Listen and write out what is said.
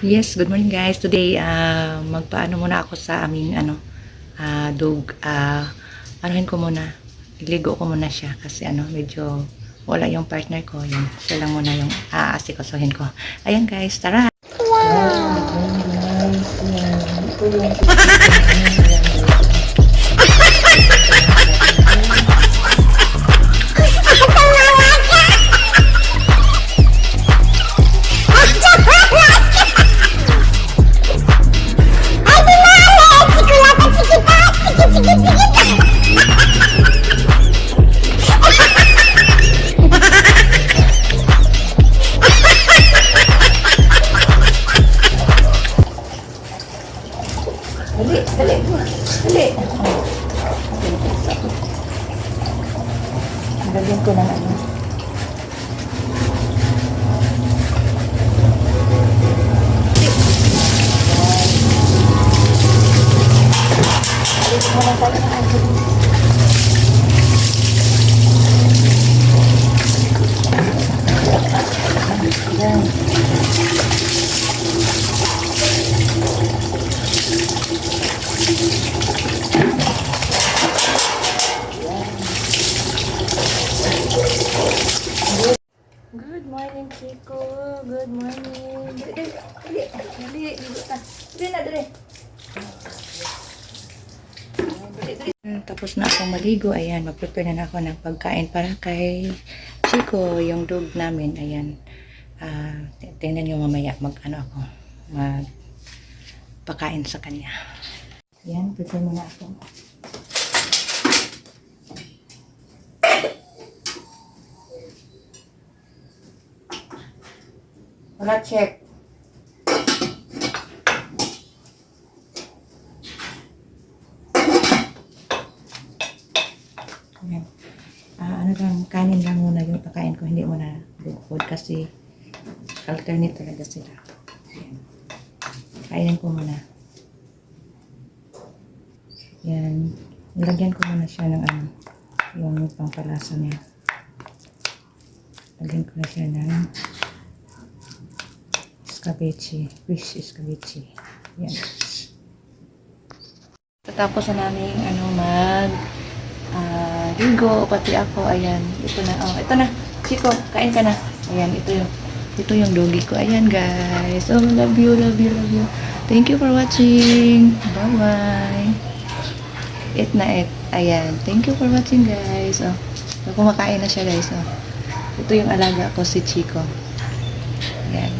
Yes, good morning guys. Today, magpaano muna ako sa aming dog. Anuhin ko muna. Iligo ko muna siya kasi medyo wala yung partner ko. Yun, siya lang muna yung aasikasuhin ko. Ayan guys, tara! Wow! Guys, yan. Ito yung Dali, dali, dali. Lagyan ko ng ano. Alis mo lang tayo ng ano. Yan. Good morning, Chico. Good morning. Dali, dali, dali, dali, dali na, dali. Tapos na akong maligo. Ayan, mag-prepare na ako ng pagkain para kay Chico, yung dog namin. Ayan. Tingnan nyo mamaya ako. Magpakain sa kanya. Ayan, prepare muna ako. Wala check. Ayan. Lang, kanin lang muna yung pakain ko. Hindi muna dog food kasi alternate talaga sila. Ayan. Kainin ko muna. Yan. Nilagyan ko muna siya ng yung pampalasa niya. Lagyan ko na siya ng escabeche, fish escabeche. Yan. Tapos na namin ligo, pati ako. Ayan, ito na. Oh, ito na. Chico, kain ka na. Ayan, ito yung doggy ko. Ayan, guys. Oh, love you, love you, love you. Thank you for watching. Bye-bye. Eat na eat. Ayan. Thank you for watching, guys. Oh, kumakain na siya, guys. Oh. Ito yung alaga ko, si Chico. Ayan.